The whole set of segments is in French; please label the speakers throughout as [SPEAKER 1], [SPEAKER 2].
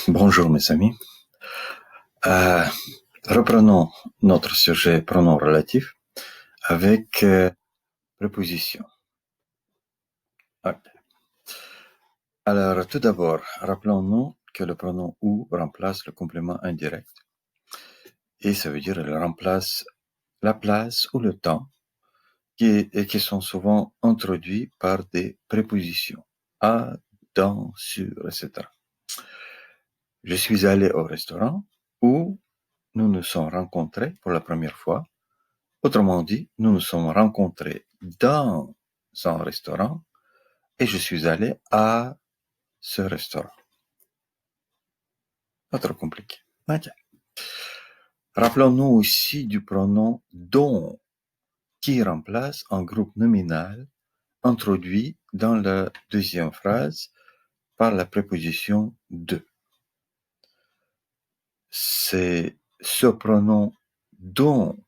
[SPEAKER 1] Bonjour mes amis. Euh, Reprenons notre sujet pronom relatif avec préposition. Okay. Alors tout d'abord, rappelons-nous que le pronom ou remplace le complément indirect et ça veut dire qu'il remplace la place ou le temps qui sont souvent introduits par des prépositions à, dans, sur, etc. Je suis allé au restaurant où nous nous sommes rencontrés pour la première fois. Autrement dit, nous nous sommes rencontrés dans un restaurant et je suis allé à ce restaurant. Pas trop compliqué. Okay. Rappelons-nous aussi du pronom dont qui remplace un groupe nominal introduit dans la deuxième phrase par la préposition de. C'est ce pronom dont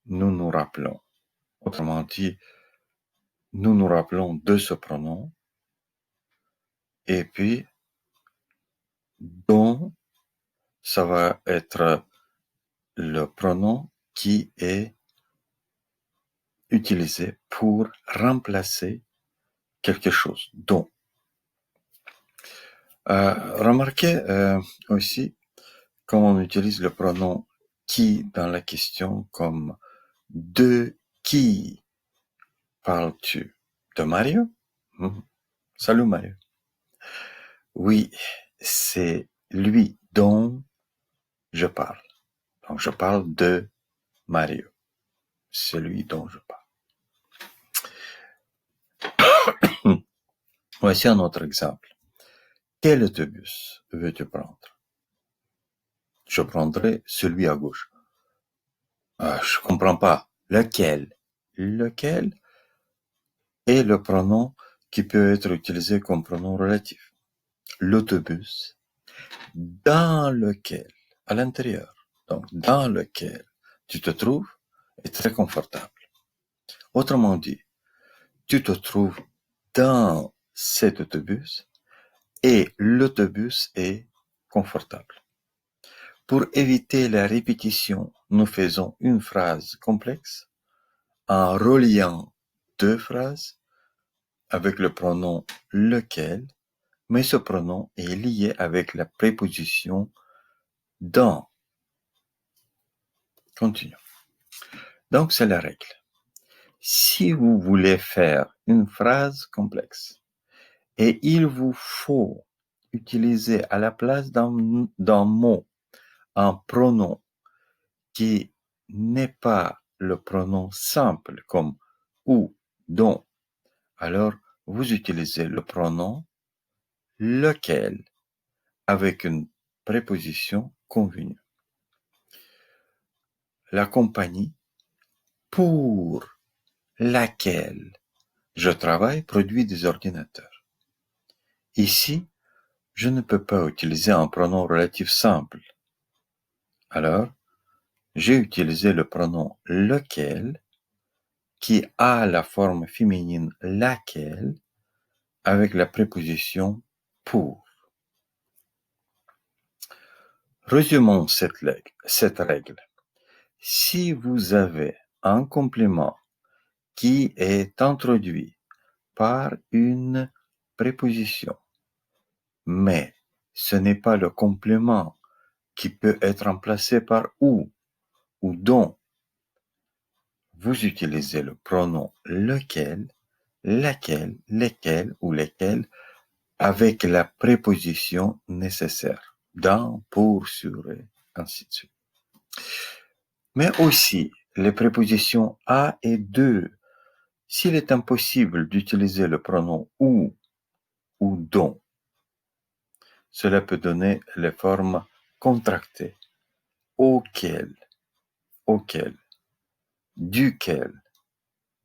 [SPEAKER 1] nous nous rappelons. Autrement dit, nous nous rappelons de ce pronom et puis dont ça va être le pronom qui est utilisé pour remplacer quelque chose, dont. Remarquez aussi comment on utilise le pronom qui dans la question comme de qui parles-tu? De Mario? Salut Mario. Oui, c'est lui dont je parle. Donc je parle de Mario. C'est lui dont je parle. Voici un autre exemple. Quel autobus veux-tu prendre? Je prendrai celui à gauche. Je comprends pas. Lequel? Lequel est le pronom qui peut être utilisé comme pronom relatif. L'autobus dans lequel, à l'intérieur, donc dans lequel tu te trouves est très confortable. Autrement dit, tu te trouves dans cet autobus et l'autobus est confortable. Pour éviter la répétition, nous faisons une phrase complexe en reliant deux phrases avec le pronom lequel, mais ce pronom est lié avec la préposition dans. Continuons. Donc, c'est la règle. Si vous voulez faire une phrase complexe et il vous faut utiliser à la place d'un mot un pronom qui n'est pas le pronom simple comme ou, dont, alors vous utilisez le pronom lequel avec une préposition convenue. La compagnie pour laquelle je travaille produit des ordinateurs. Ici, je ne peux pas utiliser un pronom relatif simple. Alors, j'ai utilisé le pronom lequel qui a la forme féminine laquelle avec la préposition pour. Résumons cette règle. Si vous avez un complément qui est introduit par une préposition, mais ce n'est pas le complément qui peut être remplacé par ou dont, vous utilisez le pronom lequel, laquelle, lesquels ou lesquels avec la préposition nécessaire, dans, pour, sur et ainsi de suite. Mais aussi les prépositions à et de. S'il est impossible d'utiliser le pronom ou dont, cela peut donner les formes contractées. Auquel, duquel,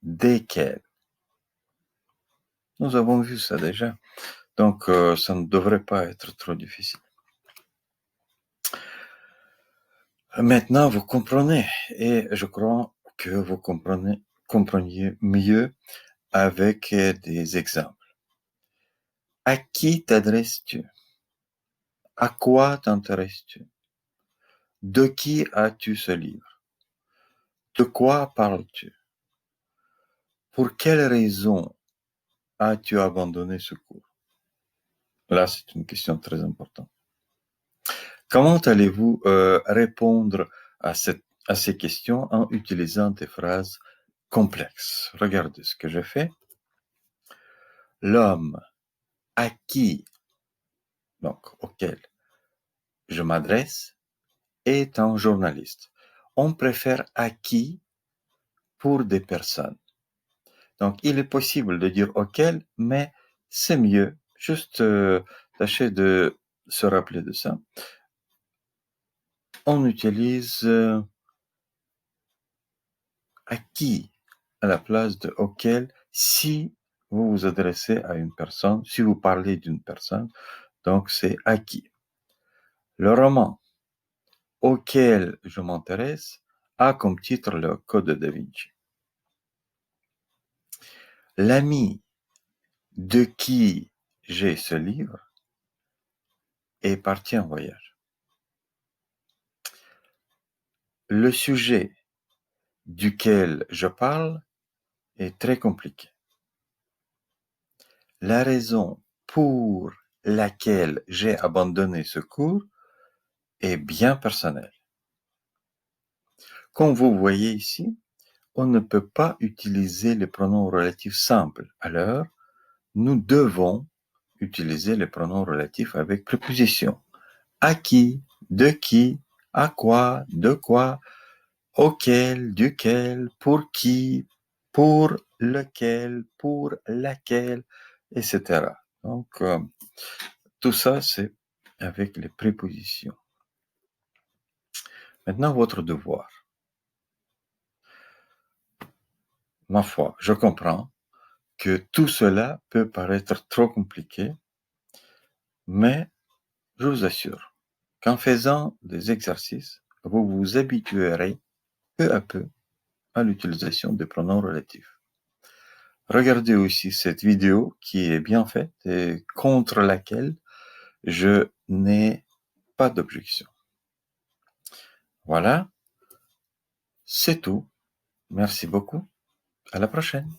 [SPEAKER 1] desquels. Nous avons vu ça déjà. Donc, ça ne devrait pas être trop difficile. Maintenant, vous comprenez, et je crois que vous compreniez mieux avec des exemples. À qui t'adresses-tu? À quoi t'intéresses-tu? De qui as-tu ce livre? De quoi parles-tu? Pour quelle raison as-tu abandonné ce cours? Là, c'est une question très importante. Comment allez-vous répondre à ces questions en utilisant des phrases complexes? Regardez ce que je fais. L'homme à qui, donc auquel je m'adresse, est un journaliste. On préfère à qui pour des personnes. Donc, il est possible de dire auquel, mais c'est mieux. Juste tâchez de se rappeler de ça. On utilise à qui à la place de auquel si vous vous adressez à une personne, si vous parlez d'une personne, donc c'est à qui. Le roman auquel je m'intéresse a comme titre le Code da Vinci. L'ami de qui j'ai ce livre est parti en voyage. Le sujet duquel je parle est très compliqué. La raison pour laquelle j'ai abandonné ce cours est bien personnelle. Comme vous voyez ici, on ne peut pas utiliser les pronoms relatifs simples. Alors, nous devons utiliser les pronoms relatifs avec préposition. À qui, de qui, à quoi, de quoi, auquel, duquel, pour qui, pour lequel, pour laquelle, etc. Donc, tout ça, c'est avec les prépositions. Maintenant, votre devoir. Ma foi, je comprends que tout cela peut paraître trop compliqué, mais je vous assure qu'en faisant des exercices, vous vous habituerez peu à peu à l'utilisation des pronoms relatifs. Regardez aussi cette vidéo qui est bien faite et contre laquelle je n'ai pas d'objection. Voilà, c'est tout. Merci beaucoup. À la prochaine.